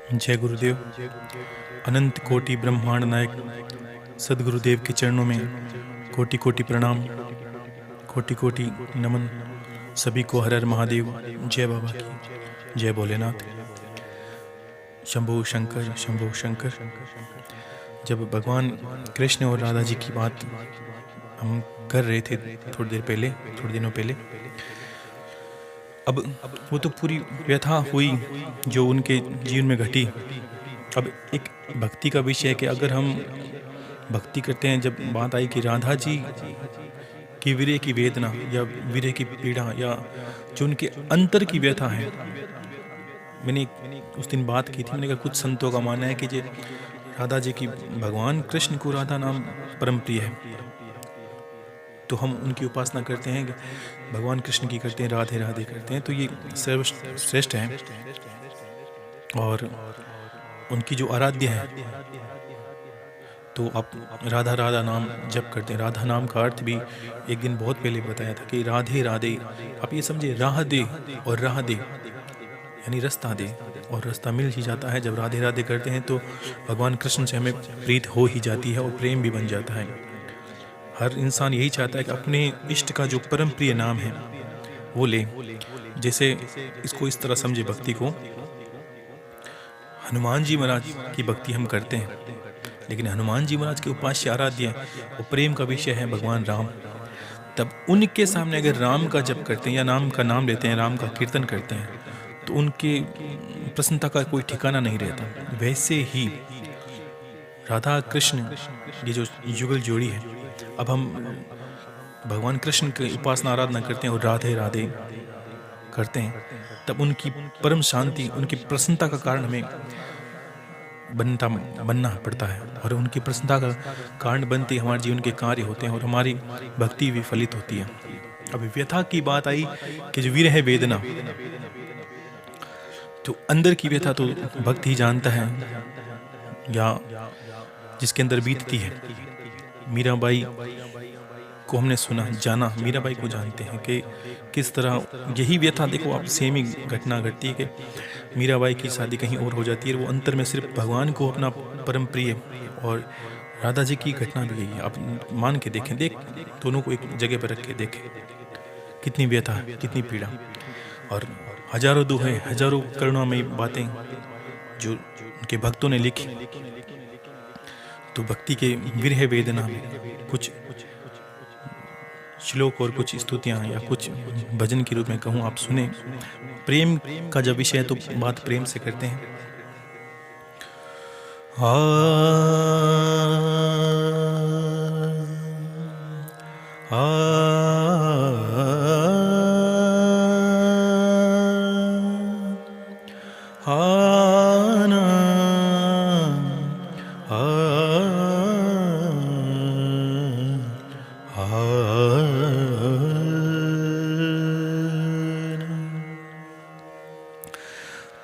जय गुरुदेव। अनंत कोटि ब्रह्मांड नायक सदगुरुदेव के चरणों में कोटि कोटि प्रणाम, कोटि कोटि नमन। सभी को हर हर महादेव। जय बाबा की, जय भोलेनाथ। शंभो शंकर, शंभो शंकर। जब भगवान कृष्ण और राधा जी की बात हम कर रहे थे थोड़े दिनों पहले, अब वो तो पूरी व्यथा हुई जो उनके जीवन में घटी। अब एक भक्ति का विषय है कि अगर हम भक्ति करते हैं, जब बात आई कि राधा जी की विरह की वेदना या विरह की पीड़ा या जो उनके अंतर की व्यथा है, मैंने उस दिन बात की थी। मैंने कहा कुछ संतों का मानना है कि जो राधा जी की, भगवान कृष्ण को राधा नाम परम प्रिय है, तो हम उनकी उपासना करते हैं, भगवान कृष्ण की करते हैं, राधे राधे करते हैं, तो ये सर्वश्रेष्ठ है और उनकी जो आराध्य है। तो आप राधा राधा नाम जप करते हैं। राधा नाम का अर्थ भी एक दिन बहुत पहले बताया था कि राधे राधे, आप ये समझे, राह दे और राह दे यानी रास्ता दे, और रास्ता मिल ही जाता है। जब राधे राधे करते हैं तो भगवान कृष्ण से हमें प्रीत हो ही जाती है और प्रेम भी बन जाता है। हर इंसान यही चाहता है कि अपने इष्ट का जो परम प्रिय नाम है वो ले। जैसे इसको इस तरह समझे भक्ति को, हनुमान जी महाराज की भक्ति हम करते हैं, लेकिन हनुमान जी महाराज के उपास्य आराध्य वो प्रेम का विषय है भगवान राम। तब उनके सामने अगर राम का जप करते हैं या नाम का नाम लेते हैं, राम का कीर्तन करते हैं, तो उनके प्रसन्नता का कोई ठिकाना नहीं रहता। वैसे ही राधा कृष्ण ये जो युगल जोड़ी है, अब हम भगवान कृष्ण की उपासना आराधना करते हैं और राधे राधे करते हैं, तब उनकी परम शांति, उनकी प्रसन्नता का कारण हमें बनना पड़ता है, और उनकी प्रसन्नता का कारण बनते हमारे जीवन के कार्य होते हैं और हमारी भक्ति भी फलित होती है। अब व्यथा की बात आई कि जो विरह वेदना, तो अंदर की व्यथा तो भक्त ही जानता है या जिसके अंदर बीतती है। मीराबाई को हमने सुना, जाना, मीराबाई को जानते हैं कि किस तरह यही व्यथा, देखो आप, सेम ही घटना घटती है कि मीराबाई की शादी कहीं और हो जाती है, वो अंतर में सिर्फ भगवान को अपना परम प्रिय, और राधा जी की घटना भी यही है। आप मान के देखें, दोनों को एक जगह पर रख के देखें, कितनी व्यथा, कितनी पीड़ा, और हजारों दोहे, हजारों करुणामयी बातें जो उनके भक्तों ने लिखी। तो भक्ति के विरह वेदना में कुछ श्लोक और कुछ स्तुतियाँ या कुछ भजन के रूप में कहूँ, आप सुने। प्रेम का जब विषय है तो बात प्रेम से करते हैं।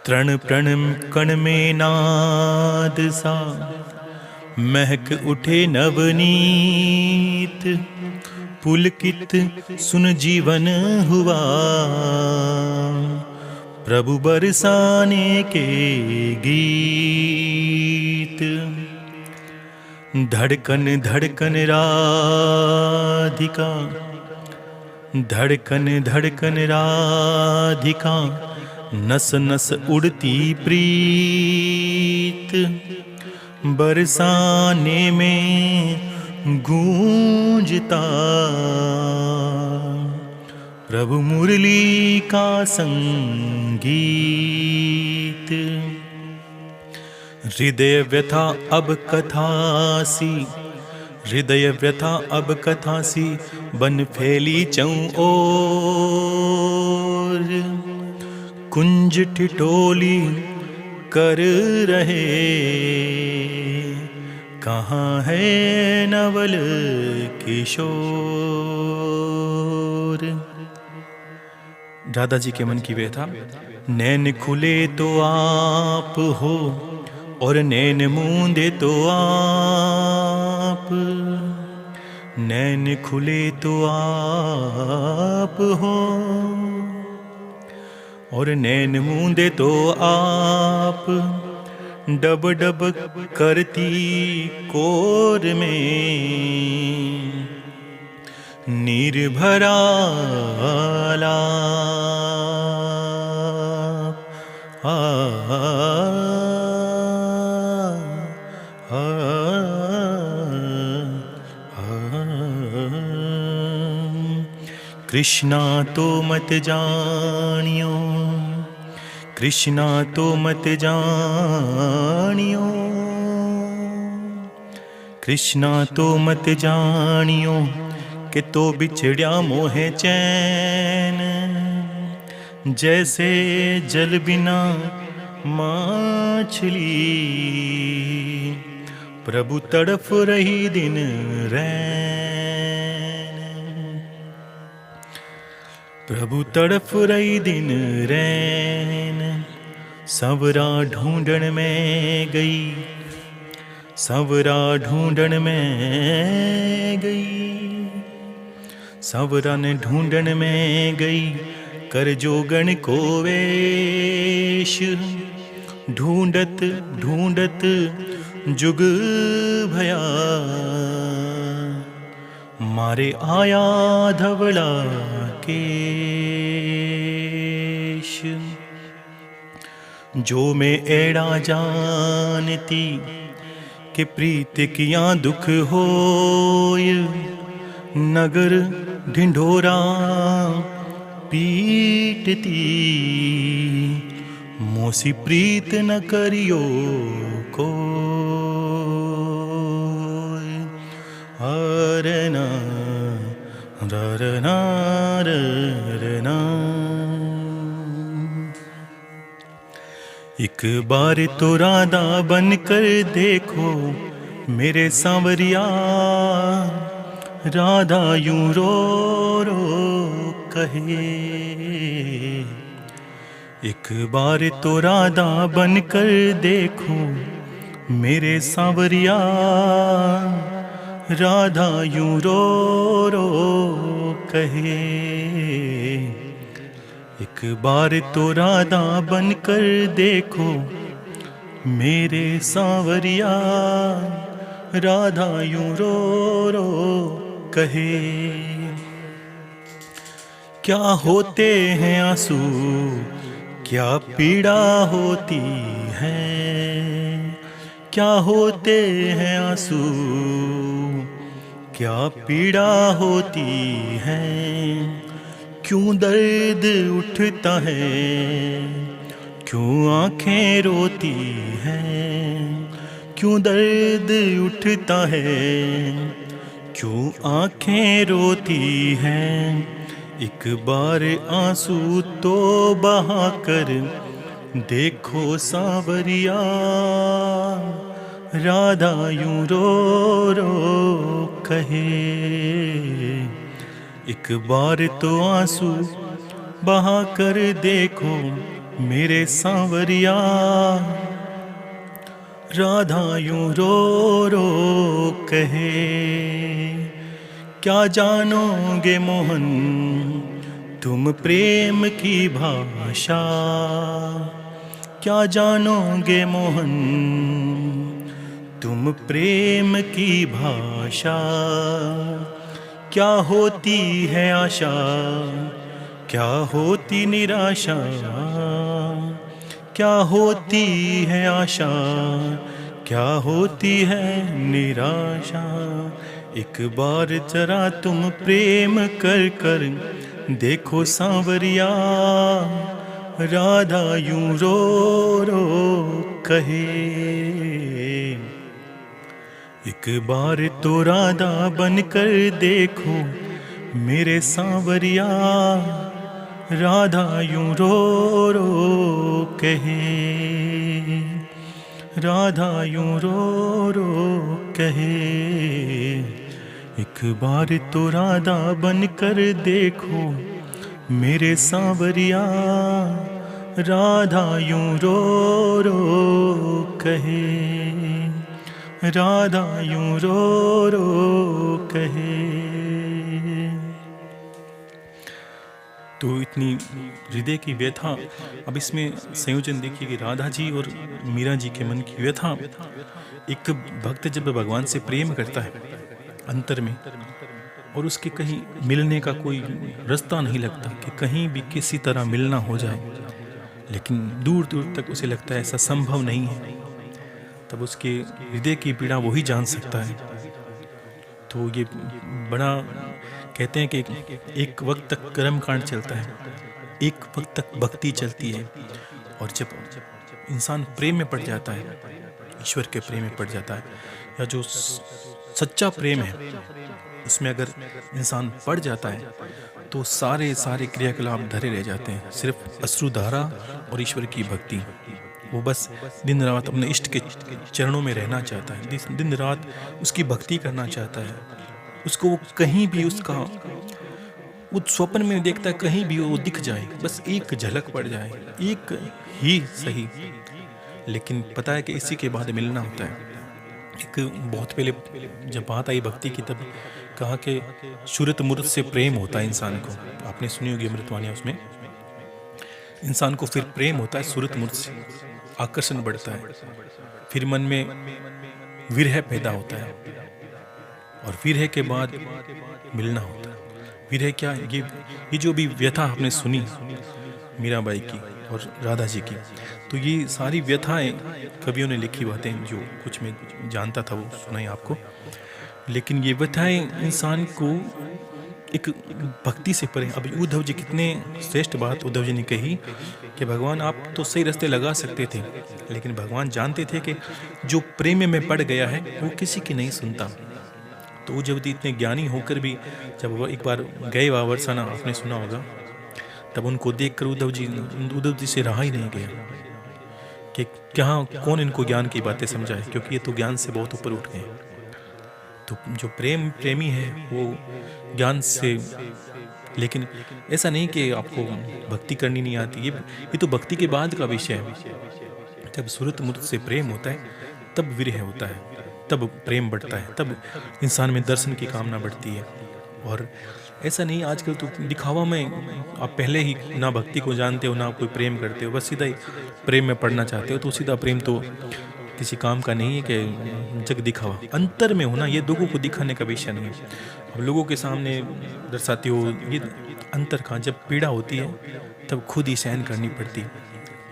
तृण प्रण कण में नाद सा महक उठे नवनीत, पुलकित सुन जीवन हुआ प्रभु बरसाने के गीत। धड़कन धड़कन राधिका, धड़कन धड़कन राधिका, नस नस उड़ती प्रीत, बरसाने में गूंजता प्रभु मुरली का संगीत। हृदय व्यथा अब कथासी, हृदय व्यथा अब कथासी, बन फैली चौं ओर, कुंज ठिठोली कर रहे, कहाँ है नवल किशोर। राधा जी के मन की व्यथा, नैन खुले तो आप हो और नैन मूंदे तो आप, नैन खुले तो आप हो और नैन मूंदे तो आप, डब डब करती कोर में निर्भरा आ, आ, आ, कृष्णा तो मत जानियो, कृष्णा तो मत जानियो, कृष्णा तो मत जानियो कि तो बिछड़िया मोहे चैन। जैसे जल बिना माछली प्रभु तड़फ रही दिन रैन, प्रभु तड़फ रही दिन रैन। सांवरा ढूंढन में गई, सांवरा ढूंढन में गई, सांवरा ने ढूंढन में गई कर जोगन को वेश। ढूंढत ढूंढत जुग भया मारे आया धवला केश। जो मैं एड़ा जानती कि प्रीत किया दुख होय, नगर ढिंढोरा पीटती मोसी प्रीत न करियो कोय। हरना ररना ररना। एक बार तो राधा बन कर देखो मेरे सांवरिया, राधा यूं रो रो कहे। एक बार तो राधा बन कर देखो मेरे सांवरिया, राधा यूं रो रो कहे। एक बार तो राधा बन कर देखो मेरे सांवरिया, राधा यूं रो रो कहे। क्या होते हैं आंसू, क्या पीड़ा होती है, क्या होते हैं आंसू, क्या पीड़ा होती है। क्यों दर्द उठता है, क्यों आंखें रोती हैं, क्यों दर्द उठता है, क्यों आंखें रोती हैं। एक बार आंसू तो बहा कर देखो सांवरिया, राधा यूं रो रो कहे। एक बार तो आंसू बहा कर देखो मेरे सांवरिया, राधा यूं रो रो कहे। क्या जानोगे मोहन तुम प्रेम की भाषा, क्या जानोगे मोहन तुम प्रेम की भाषा। क्या होती है आशा, क्या होती निराशा, क्या होती है आशा, क्या होती है निराशा। एक बार जरा तुम प्रेम कर कर देखो सांवरिया, राधा यूं रो रो कहे। एक बार तो राधा बन कर देखो मेरे सांवरिया, राधा यूं रो रो कहे, राधा यूं रो रो कहे। एक बार तो राधा बन कर देखो मेरे सांवरिया, राधा यूं रो रो कहे, राधा यूं रो रो कहे। तो इतनी हृदय की व्यथा, अब इसमें संयोजन देखिए कि राधा जी और मीरा जी के मन की व्यथा। एक भक्त जब भगवान से प्रेम करता है अंतर में, और उसके कहीं मिलने का कोई रास्ता नहीं लगता कि कहीं भी किसी तरह मिलना हो जाए, लेकिन दूर दूर तक उसे लगता है ऐसा संभव नहीं है, तब उसके हृदय की पीड़ा वही जान सकता है। तो ये बड़ा कहते हैं कि एक वक्त तक कर्म कांड चलता है, एक वक्त तक भक्ति चलती है, और जब इंसान प्रेम में पड़ जाता है, ईश्वर के प्रेम में पड़ जाता है, या जो सच्चा प्रेम है उसमें अगर इंसान पड़ जाता है, तो सारे सारे क्रियाकलाप धरे रह जाते हैं। सिर्फ अश्रुधारा और ईश्वर की भक्ति। वो बस दिन रात अपने इष्ट के चरणों में रहना चाहता है, दिन रात उसकी भक्ति करना चाहता है। उसको वो कहीं भी उसका उस स्वप्न में देखता है, कहीं भी वो दिख जाए, बस एक झलक पड़ जाए, एक ही सही, लेकिन पता है कि इसी के बाद मिलना होता है। एक बहुत पहले जब बात आई भक्ति की, तब कहा कि सूरत मूर्त से प्रेम होता है इंसान को। आपने सुनी होगी अमृतवाणियाँ, उसमें इंसान को फिर प्रेम होता है सूरत मूर्त से, आकर्षण बढ़ता है, फिर मन में विरह पैदा होता है, और विरह के बाद मिलना होता है। विरह क्या, ये जो भी व्यथा आपने सुनी मीराबाई की और राधा जी की, तो ये सारी व्यथाएं कवियों ने लिखी बातें, जो कुछ मैं जानता था वो सुनाई आपको। लेकिन ये व्यथाएं इंसान को एक भक्ति से परे। अब उद्धव जी, कितने श्रेष्ठ बात उद्धव जी ने कही कि भगवान आप तो सही रास्ते लगा सकते थे, लेकिन भगवान जानते थे कि जो प्रेम में पड़ गया है वो किसी की नहीं सुनता। तो जब इतने ज्ञानी होकर भी जब वो एक बार गए वावरसाना, आपने सुना होगा, तब उनको देखकर उद्धव जी से रहा ही नहीं गया कि क्या कौन इनको ज्ञान की बातें समझाए, क्योंकि ये तो ज्ञान से बहुत ऊपर उठ गए। तो जो प्रेमी है वो ज्ञान से, लेकिन ऐसा नहीं कि आपको भक्ति करनी नहीं आती, ये तो भक्ति के बाद का विषय है। जब सूरत मूर्त से प्रेम होता है, तब विरह होता है, तब प्रेम बढ़ता है, तब इंसान में दर्शन की कामना बढ़ती है। और ऐसा नहीं आजकल तो दिखावा में आप पहले ही ना भक्ति को जानते हो, ना कोई प्रेम करते हो, बस सीधा ही प्रेम में पड़ना चाहते हो, तो सीधा प्रेम तो किसी काम का नहीं है कि जग दिखावा। अंतर में होना, ये लोगों को दिखाने का विषय नहीं है। अब लोगों के सामने दर्शाते हो, ये अंतर का जब पीड़ा होती है तब खुद ही सहन करनी पड़ती।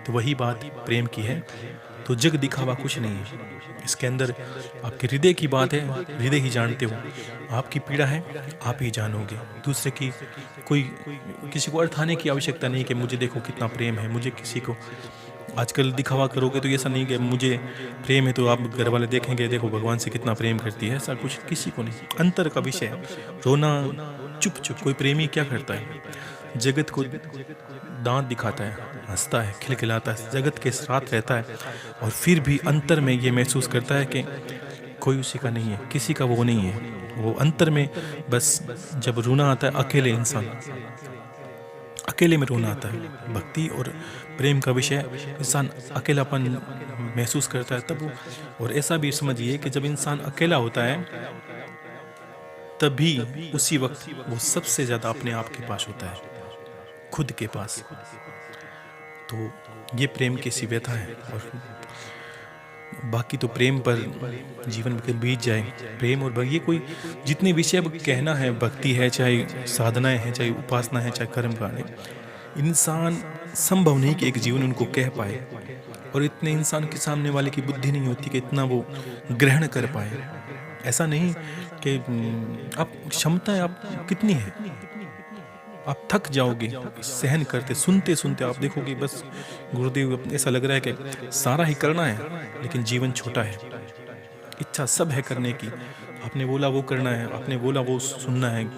तो वही बात प्रेम की है। तो जग दिखावा कुछ नहीं है, इसके अंदर आपके हृदय की बात है, हृदय ही जानते हो। आपकी पीड़ा है, आप ही जानोगे। दूसरे की कोई किसी को अर्थाने की आवश्यकता नहीं कि मुझे देखो कितना प्रेम है, मुझे किसी को आजकल दिखावा करोगे तो ऐसा नहीं कि मुझे प्रेम है तो आप घर वाले देखेंगे देखो भगवान से कितना प्रेम करती है, ऐसा कुछ किसी को नहीं। अंतर का विषय है। रोना चुप चुप, कोई प्रेमी क्या करता है, जगत को दांत दिखाता है, हंसता है, खिलखिलाता है, जगत के साथ रहता है, और फिर भी अंतर में ये महसूस करता है कि कोई उसी का नहीं है, किसी का वो नहीं है। वो अंतर में बस जब रोना आता है, अकेले इंसान अकेले में रोना आता है। भक्ति और प्रेम का विषय, इंसान अकेलापन महसूस करता है तब। और ऐसा भी समझिए कि जब इंसान अकेला होता है तभी उसी वक्त वो सबसे ज्यादा अपने आप के पास होता है, खुद के पास। तो ये प्रेम की सी व्यथा है। और बाकी तो प्रेम पर जीवन में बीत जाए, प्रेम और ये कोई जितने विषय अब कहना है, भक्ति है, चाहे साधनाएं हैं, चाहे उपासना है, चाहे कर्म कांड है, इंसान संभव नहीं कि एक जीवन उनको कह पाए। और इतने इंसान के सामने वाले की बुद्धि नहीं होती कि इतना वो ग्रहण कर पाए। ऐसा नहीं कि आप क्षमता आप कितनी है, आप थक जाओगे सहन करते, सुनते सुनते आप देखोगे बस गुरुदेव ऐसा लग रहा है कि सारा ही करना है, लेकिन जीवन छोटा है। इच्छा सब है करने की, आपने बोला वो करना है, आपने बोला वो सुनना है,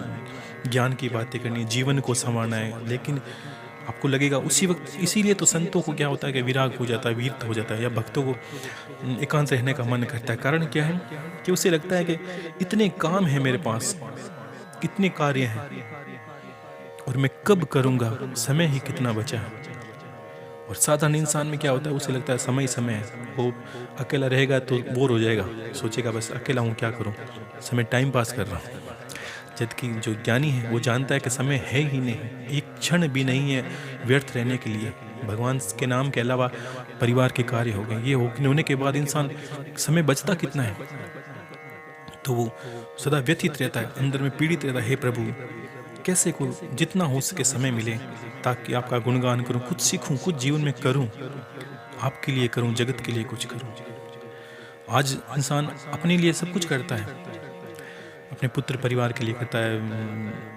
ज्ञान की बातें करनी है, जीवन को संवारना है, लेकिन आपको लगेगा उसी वक्त। इसीलिए तो संतों को क्या होता है कि विराग हो जाता है, वीरत हो जाता है, या भक्तों को एकांत रहने का मन करता है। कारण क्या है कि उसे लगता है कि इतने काम है मेरे पास, इतने कार्य हैं, और मैं कब करूँगा, समय ही कितना बचा है। और साधारण इंसान में क्या होता है, उसे लगता है समय समय है, वो अकेला रहेगा तो बोर हो जाएगा, सोचेगा बस अकेला हूँ क्या करूँ, समय टाइम पास कर रहा हूँ। जबकि जो ज्ञानी है वो जानता है कि समय है ही नहीं, एक क्षण भी नहीं है व्यर्थ रहने के लिए। भगवान के नाम के अलावा परिवार के कार्य हो गए, ये होने के बाद इंसान समय बचता कितना है, तो वो सदा व्यथित रहता है, अंदर में पीड़ित रहता है। हे प्रभु, कैसे को जितना हो सके समय मिले ताकि आपका गुणगान करूं, कुछ सीखूं, कुछ जीवन में करूं, आपके लिए करूं, जगत के लिए कुछ करूं। आज इंसान अपने लिए सब कुछ करता है, अपने पुत्र परिवार के लिए करता है।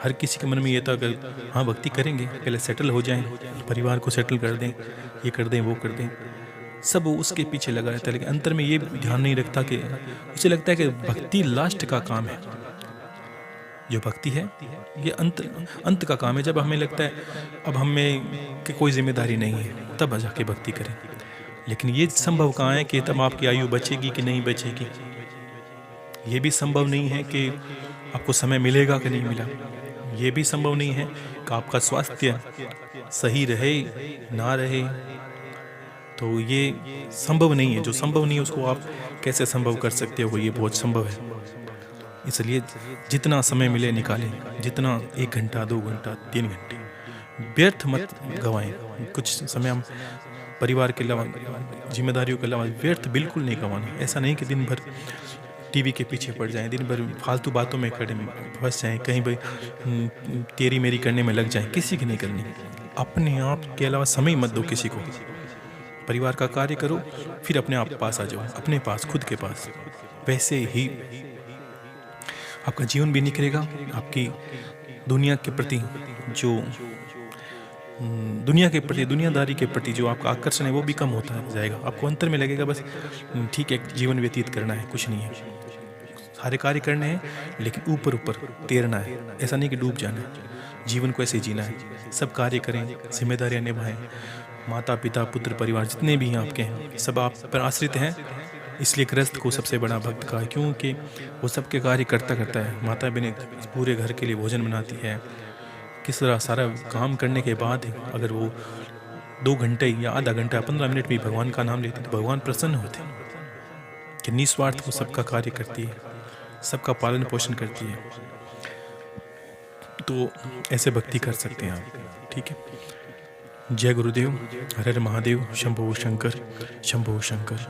हर किसी के मन में ये था कि हाँ भक्ति करेंगे, पहले सेटल हो जाएं, परिवार को सेटल कर दें, ये कर दें, वो कर दें, सब वो उसके पीछे लगा रहता है। लेकिन अंतर में ये ध्यान नहीं रखता कि उसे लगता है कि भक्ति लास्ट का काम है। जो भक्ति है ये अंत का काम है। जब हमें लगता है अब हमें कि कोई जिम्मेदारी नहीं है, तब जाके भक्ति करें। लेकिन ये संभव कहाँ है कि तब आपकी आयु बचेगी कि नहीं बचेगी, ये भी संभव नहीं है कि आपको समय मिलेगा कि नहीं मिला, ये भी संभव नहीं है कि आपका स्वास्थ्य सही रहे ना रहे। तो ये संभव नहीं है। जो संभव नहीं है उसको आप कैसे संभव कर सकते हो, ये बहुत संभव है। इसलिए जितना समय मिले निकालें, जितना 1 घंटा 2 घंटा 3 घंटे व्यर्थ मत गंवाएं। कुछ समय हम परिवार के अलावा, जिम्मेदारियों के अलावा व्यर्थ बिल्कुल नहीं गंवाना। ऐसा नहीं कि दिन भर टीवी के पीछे पड़ जाएं, दिन भर फालतू बातों में खड़े फंस जाएं, कहीं भाई तेरी मेरी करने में लग जाएं। किसी की नहीं करनी। अपने आप के अलावा समय मत दो किसी को। परिवार का कार्य करो, फिर अपने आप पास आ जाओ, अपने पास, खुद के पास। वैसे ही आपका जीवन भी निखरेगा। आपकी दुनिया के प्रति दुनियादारी के प्रति जो आपका आकर्षण है वो भी कम होता जाएगा। आपको अंतर में लगेगा बस ठीक है, जीवन व्यतीत करना है, कुछ नहीं है, सारे कार्य करने हैं, लेकिन ऊपर ऊपर तैरना है। ऐसा नहीं कि डूब जाना है। जीवन को ऐसे जीना है। सब कार्य करें, जिम्मेदारियां निभाएं। माता पिता पुत्र परिवार जितने भी हैं आपके हैं, सब आप पर आश्रित हैं। इसलिए गृहस्थ को सबसे बड़ा भक्त कहा, क्योंकि वो सबके कार्य करता है। माता बहन पूरे घर के लिए भोजन बनाती है। किस तरह सारा काम करने के बाद अगर वो 2 घंटे या आधा घंटा 15 मिनट भी भगवान का नाम लेते तो भगवान प्रसन्न होते कि निस्वार्थ वो सबका कार्य करती है, सबका पालन पोषण करती है। तो ऐसे भक्ति कर सकते हैं आप। ठीक है। जय गुरुदेव। हर हर महादेव। शंभो शंकर, शंभो शंकर।